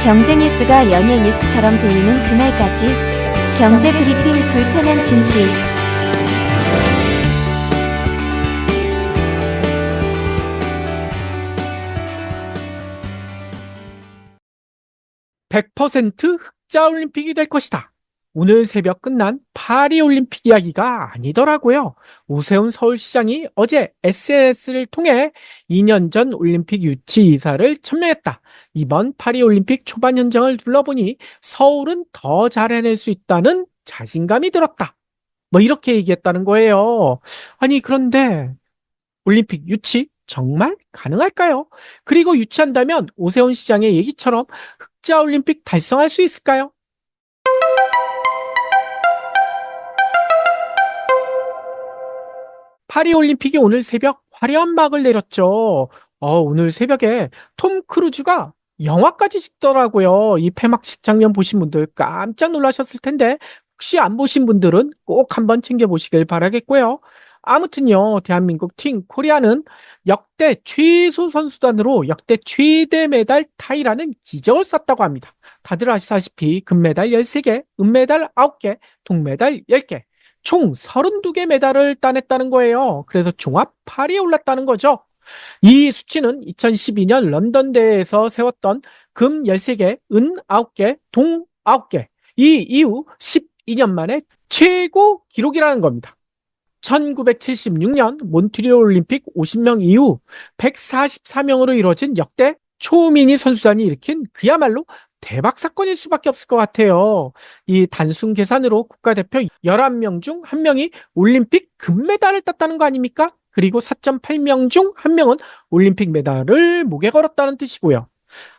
경제 뉴스가 연예 뉴스처럼 들리는 그날까지 경제 브리핑 불편한 진실. (100% 흑자 올림픽이 될 것이다). 오늘 새벽 끝난 파리올림픽 이야기가 아니더라고요. 오세훈 서울시장이 어제 SNS를 통해 2년 전 올림픽 유치 이사를 천명했다. 이번 파리올림픽 초반 현장을 둘러보니 서울은 더 잘 해낼 수 있다는 자신감이 들었다. 뭐 이렇게 얘기했다는 거예요. 아니 그런데 올림픽 유치 정말 가능할까요? 그리고 유치한다면 오세훈 시장의 얘기처럼 흑자 올림픽 달성할 수 있을까요? 파리올림픽이 오늘 새벽 화려한 막을 내렸죠. 오늘 새벽에 톰 크루즈가 영화까지 찍더라고요. 이 폐막식 장면 보신 분들 깜짝 놀라셨을 텐데 혹시 안 보신 분들은 꼭 한번 챙겨보시길 바라겠고요. 아무튼요, 대한민국 팀 코리아는 역대 최소 선수단으로 역대 최대 메달 타이라는 기적을 썼다고 합니다. 다들 아시다시피 금메달 13개, 은메달 9개, 동메달 10개, 총 32개 메달을 따냈다는 거예요. 그래서 종합 8위에 올랐다는 거죠. 이 수치는 2012년 런던 대회에서 세웠던 금 13개, 은 9개, 동 9개, 이 이후 12년 만에 최고 기록이라는 겁니다. 1976년 몬트리올 올림픽 50명 이후 144명으로 이루어진 역대 초미니 선수단이 일으킨 그야말로 대박 사건일 수밖에 없을 것 같아요. 이 단순 계산으로 국가대표 11명 중 1명이 올림픽 금메달을 땄다는 거 아닙니까? 그리고 4.8명 중 1명은 올림픽 메달을 목에 걸었다는 뜻이고요.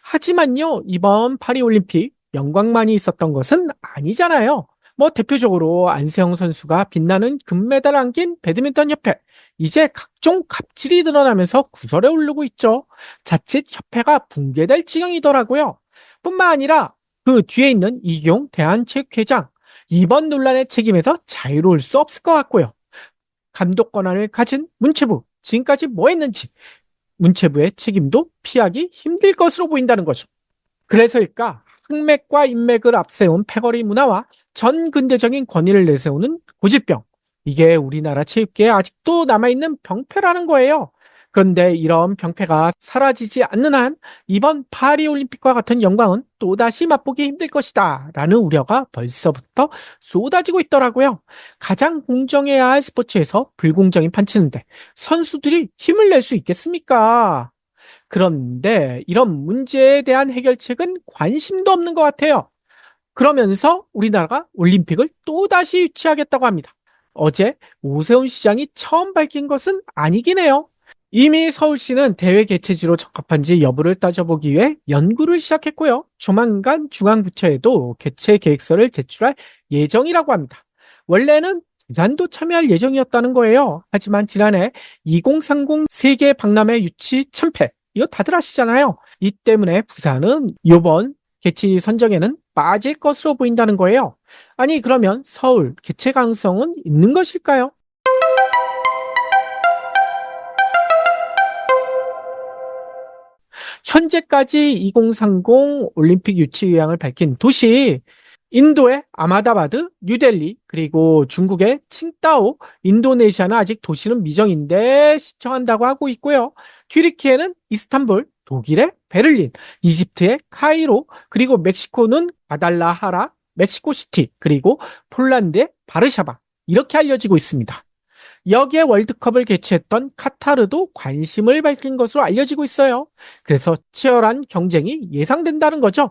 하지만요, 이번 파리올림픽 영광만이 있었던 것은 아니잖아요. 뭐 대표적으로 안세영 선수가 빛나는 금메달을 안긴 배드민턴 협회, 이제 각종 갑질이 드러나면서 구설에 오르고 있죠. 자칫 협회가 붕괴될 지경이더라고요. 뿐만 아니라 그 뒤에 있는 이기용 대한체육회장, 이번 논란의 책임에서 자유로울 수 없을 것 같고요. 감독 권한을 가진 문체부, 지금까지 뭐 했는지 문체부의 책임도 피하기 힘들 것으로 보인다는 거죠. 그래서일까 흑맥과 인맥을 앞세운 패거리 문화와 전 근대적인 권위를 내세우는 고질병, 이게 우리나라 체육계에 아직도 남아있는 병폐라는 거예요. 그런데 이런 병폐가 사라지지 않는 한 이번 파리올림픽과 같은 영광은 또다시 맛보기 힘들 것이다 라는 우려가 벌써부터 쏟아지고 있더라고요. 가장 공정해야 할 스포츠에서 불공정이 판치는데 선수들이 힘을 낼 수 있겠습니까? 그런데 이런 문제에 대한 해결책은 관심도 없는 것 같아요. 그러면서 우리나라가 올림픽을 또다시 유치하겠다고 합니다. 어제 오세훈 시장이 처음 밝힌 것은 아니긴 해요. 이미 서울시는 대회 개최지로 적합한지 여부를 따져보기 위해 연구를 시작했고요. 조만간 중앙부처에도 개최 계획서를 제출할 예정이라고 합니다. 원래는 부산도 참여할 예정이었다는 거예요. 하지만 지난해 2030 세계 박람회 유치 참패, 이거 다들 아시잖아요. 이 때문에 부산은 이번 개최 선정에는 빠질 것으로 보인다는 거예요. 아니 그러면 서울 개최 가능성은 있는 것일까요? 현재까지 2030 올림픽 유치 의향을 밝힌 도시, 인도의 아마다바드, 뉴델리, 그리고 중국의 칭따오, 인도네시아는 아직 도시는 미정인데 신청한다고 하고 있고요. 튀르키예는 이스탄불, 독일의 베를린, 이집트의 카이로, 그리고 멕시코는 과달라하라, 멕시코시티, 그리고 폴란드의 바르샤바, 이렇게 알려지고 있습니다. 여기에 월드컵을 개최했던 카타르도 관심을 밝힌 것으로 알려지고 있어요. 그래서 치열한 경쟁이 예상된다는 거죠.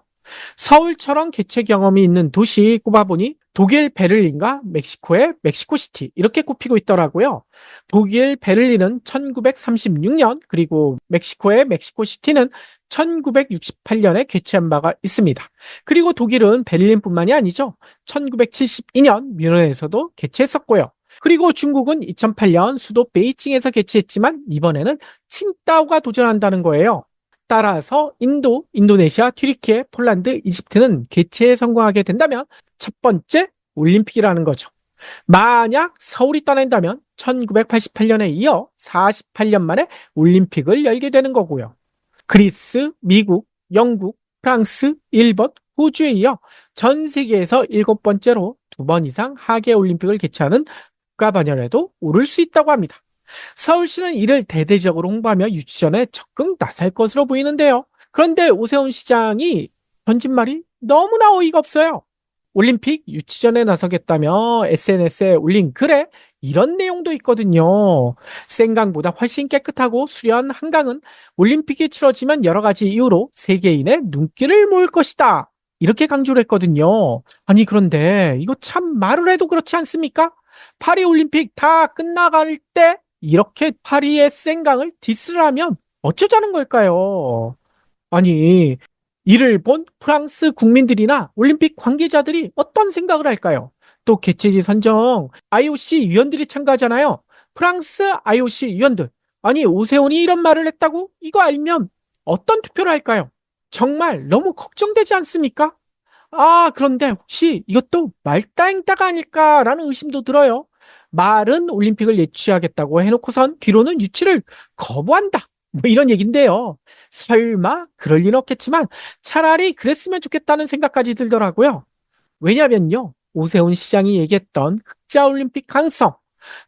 서울처럼 개최 경험이 있는 도시 꼽아보니 독일 베를린과 멕시코의 멕시코시티, 이렇게 꼽히고 있더라고요. 독일 베를린은 1936년, 그리고 멕시코의 멕시코시티는 1968년에 개최한 바가 있습니다. 그리고 독일은 베를린뿐만이 아니죠. 1972년 뮌헨에서도 개최했었고요. 그리고 중국은 2008년 수도 베이징에서 개최했지만 이번에는 칭따오가 도전한다는 거예요. 따라서 인도, 인도네시아, 튀르키예, 폴란드, 이집트는 개최에 성공하게 된다면 첫 번째 올림픽이라는 거죠. 만약 서울이 따낸다면 1988년에 이어 48년 만에 올림픽을 열게 되는 거고요. 그리스, 미국, 영국, 프랑스, 일본, 호주에 이어 전 세계에서 7번째로 2번 이상 하계 올림픽을 개최하는 국가 반열에도 오를 수 있다고 합니다. 서울시는 이를 대대적으로 홍보하며 유치전에 적극 나설 것으로 보이는데요. 그런데 오세훈 시장이 던진 말이 너무나 어이가 없어요. 올림픽 유치전에 나서겠다며 SNS에 올린 글에 이런 내용도 있거든요. 생강보다 훨씬 깨끗하고 수려한 한강은 올림픽이 치러지면 여러 가지 이유로 세계인의 눈길을 모을 것이다. 이렇게 강조를 했거든요. 아니, 그런데 이거 참 말을 해도 그렇지 않습니까? 파리 올림픽 다 끝나갈 때 이렇게 파리의 생강을 디스를 하면 어쩌자는 걸까요? 아니, 이를 본 프랑스 국민들이나 올림픽 관계자들이 어떤 생각을 할까요? 또 개최지 선정 IOC 위원들이 참가하잖아요. 프랑스 IOC 위원들. 아니, 오세훈이 이런 말을 했다고? 이거 알면 어떤 투표를 할까요? 정말 너무 걱정되지 않습니까? 아, 그런데 혹시 이것도 말다행다가 아닐까라는 의심도 들어요. 말은 올림픽을 예치하겠다고 해놓고선 뒤로는 유치를 거부한다. 뭐 이런 얘긴데요. 설마 그럴 리는 없겠지만 차라리 그랬으면 좋겠다는 생각까지 들더라고요. 왜냐면요. 오세훈 시장이 얘기했던 흑자 올림픽 가능성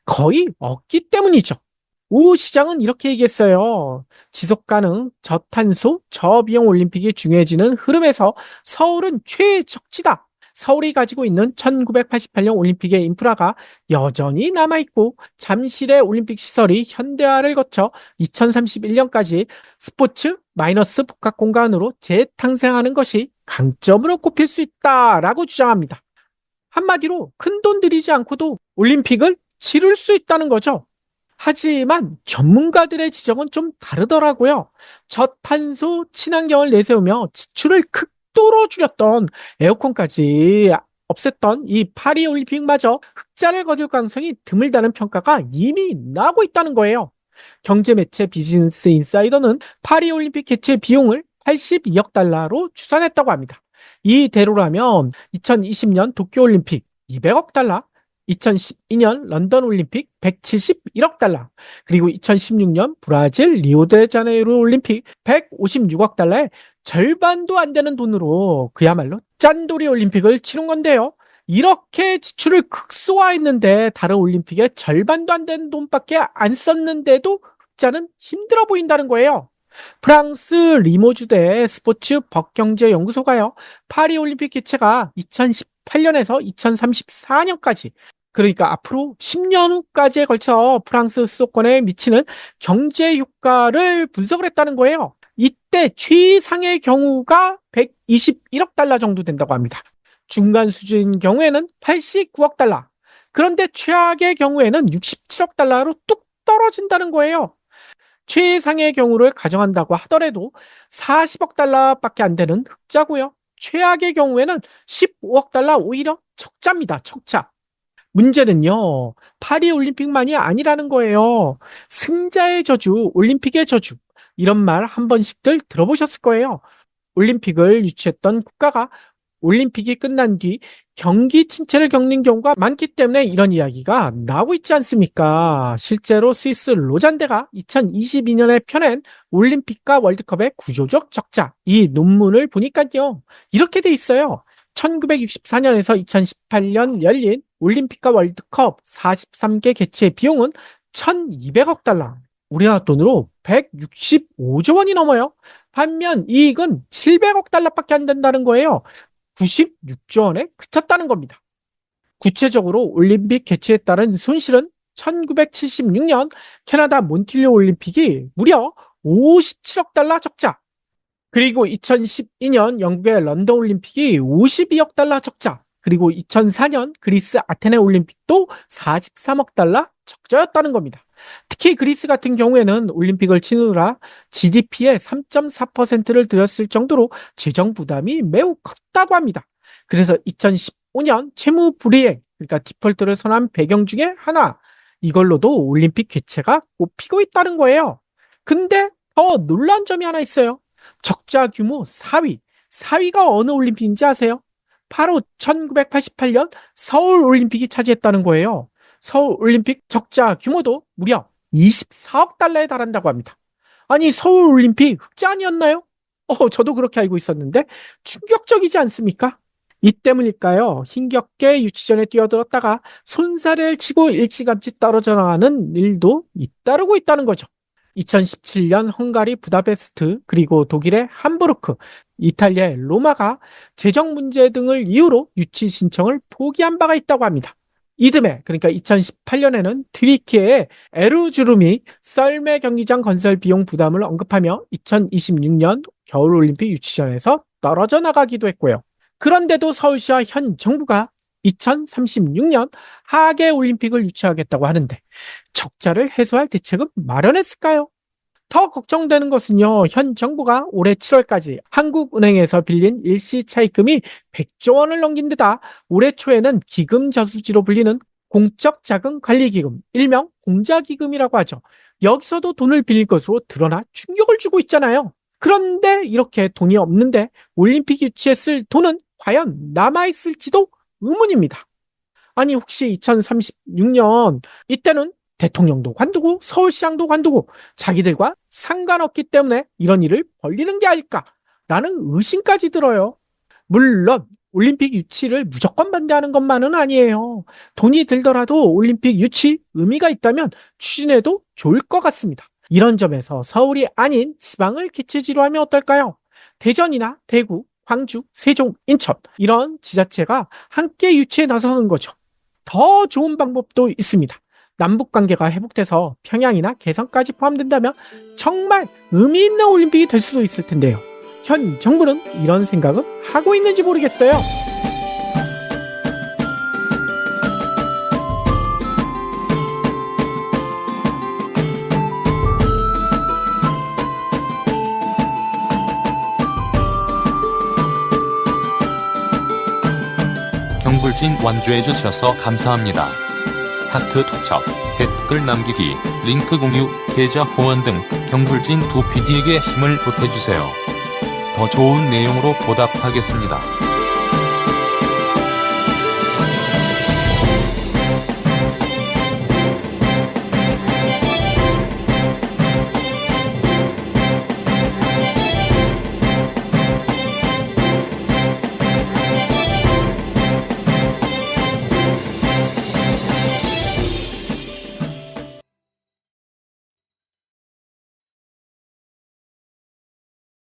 거의 없기 때문이죠. 오 시장은 이렇게 얘기했어요. 지속 가능, 저탄소, 저비용 올림픽이 중요해지는 흐름에서 서울은 최적지다. 서울이 가지고 있는 1988년 올림픽의 인프라가 여전히 남아있고 잠실의 올림픽 시설이 현대화를 거쳐 2031년까지 스포츠 마이너스 복합 공간으로 재탄생하는 것이 강점으로 꼽힐 수 있다라고 주장합니다. 한마디로 큰돈 들이지 않고도 올림픽을 치를 수 있다는 거죠. 하지만 전문가들의 지적은 좀 다르더라고요. 저탄소 친환경을 내세우며 지출을 극도로 줄였던 에어컨까지 없앴던 이 파리 올림픽마저 흑자를 거둘 가능성이 드물다는 평가가 이미 나오고 있다는 거예요. 경제 매체 비즈니스 인사이더는 파리 올림픽 개최 비용을 82억 달러로 추산했다고 합니다. 이대로라면 2020년 도쿄올림픽 200억 달러, 2012년 런던 올림픽 171억 달러, 그리고 2016년 브라질 리오데자네이루 올림픽 156억 달러의 절반도 안 되는 돈으로 그야말로 짠돌이 올림픽을 치른 건데요. 이렇게 지출을 극소화했는데 다른 올림픽의 절반도 안 되는 돈밖에 안 썼는데도 흑자는 힘들어 보인다는 거예요. 프랑스 리모주대 스포츠 법경제연구소가요, 파리올림픽 개최가 2018년에서 2034년까지, 그러니까 앞으로 10년 후까지에 걸쳐 프랑스 수도권에 미치는 경제 효과를 분석을 했다는 거예요. 이때 최상의 경우가 121억 달러 정도 된다고 합니다. 중간 수준인 경우에는 89억 달러. 그런데 최악의 경우에는 67억 달러로 뚝 떨어진다는 거예요. 최상의 경우를 가정한다고 하더라도 40억 달러밖에 안 되는 흑자고요. 최악의 경우에는 15억 달러 오히려 적자입니다. 적자. 문제는요, 파리올림픽만이 아니라는 거예요. 승자의 저주, 올림픽의 저주. 이런 말 한 번씩들 들어보셨을 거예요. 올림픽을 유치했던 국가가 올림픽이 끝난 뒤 경기 침체를 겪는 경우가 많기 때문에 이런 이야기가 나오고 있지 않습니까? 실제로 스위스 로잔대가 2022년에 펴낸 올림픽과 월드컵의 구조적 적자, 이 논문을 보니까요, 이렇게 돼 있어요. 1964년에서 2018년 열린 올림픽과 월드컵 43개 개최 비용은 1,200억 달러. 우리나라 돈으로 165조 원이 넘어요. 반면 이익은 700억 달러밖에 안 된다는 거예요. 96조 원에 그쳤다는 겁니다. 구체적으로 올림픽 개최에 따른 손실은 1976년 캐나다 몬트리올 올림픽이 무려 57억 달러 적자, 그리고 2012년 영국의 런던 올림픽이 52억 달러 적자, 그리고 2004년 그리스 아테네 올림픽도 43억 달러 적자였다는 겁니다. 특히 그리스 같은 경우에는 올림픽을 치느라 GDP의 3.4%를 들였을 정도로 재정 부담이 매우 컸다고 합니다. 그래서 2015년 채무 불이행, 그러니까 디폴트를 선언한 배경 중에 하나, 이걸로도 올림픽 개최가 꼽히고 있다는 거예요. 근데 더 놀라운 점이 하나 있어요. 적자 규모 4위. 4위가 어느 올림픽인지 아세요? 바로 1988년 서울 올림픽이 차지했다는 거예요. 서울 올림픽 적자 규모도 무려 24억 달러에 달한다고 합니다. 아니, 서울 올림픽 흑자 아니었나요? 저도 그렇게 알고 있었는데 충격적이지 않습니까? 이 때문일까요? 힘겹게 유치전에 뛰어들었다가 손사래를 치고 일찌감치 떨어져 나가는 일도 잇따르고 있다는 거죠. 2017년 헝가리 부다페스트, 그리고 독일의 함부르크, 이탈리아의 로마가 재정 문제 등을 이유로 유치 신청을 포기한 바가 있다고 합니다. 이듬해, 그러니까 2018년에는 트리키의 에르주름이 썰매 경기장 건설 비용 부담을 언급하며 2026년 겨울올림픽 유치전에서 떨어져 나가기도 했고요. 그런데도 서울시와 현 정부가 2036년 하계 올림픽을 유치하겠다고 하는데 적자를 해소할 대책은 마련했을까요? 더 걱정되는 것은요, 현 정부가 올해 7월까지 한국은행에서 빌린 일시 차입금이 100조 원을 넘긴 데다 올해 초에는 기금 저수지로 불리는 공적 자금 관리 기금, 일명 공자기금이라고 하죠. 여기서도 돈을 빌릴 것으로 드러나 충격을 주고 있잖아요. 그런데 이렇게 돈이 없는데 올림픽 유치에 쓸 돈은 과연 남아있을지도 의문입니다. 아니, 혹시 2036년 이때는 대통령도 관두고 서울시장도 관두고 자기들과 상관없기 때문에 이런 일을 벌리는 게 아닐까라는 의심까지 들어요. 물론 올림픽 유치를 무조건 반대하는 것만은 아니에요. 돈이 들더라도 올림픽 유치 의미가 있다면 추진해도 좋을 것 같습니다. 이런 점에서 서울이 아닌 지방을 개최지로 하면 어떨까요? 대전이나 대구, 광주, 세종, 인천 이런 지자체가 함께 유치에 나서는 거죠. 더 좋은 방법도 있습니다. 남북 관계가 회복돼서 평양이나 개성까지 포함된다면 정말 의미 있는 올림픽이 될 수도 있을 텐데요. 현 정부는 이런 생각은 하고 있는지 모르겠어요. 경불진 완주해주셔서 감사합니다. 하트 투척, 댓글 남기기, 링크 공유, 계좌 후원 등 경불진 두 PD에게 힘을 보태주세요. 더 좋은 내용으로 보답하겠습니다.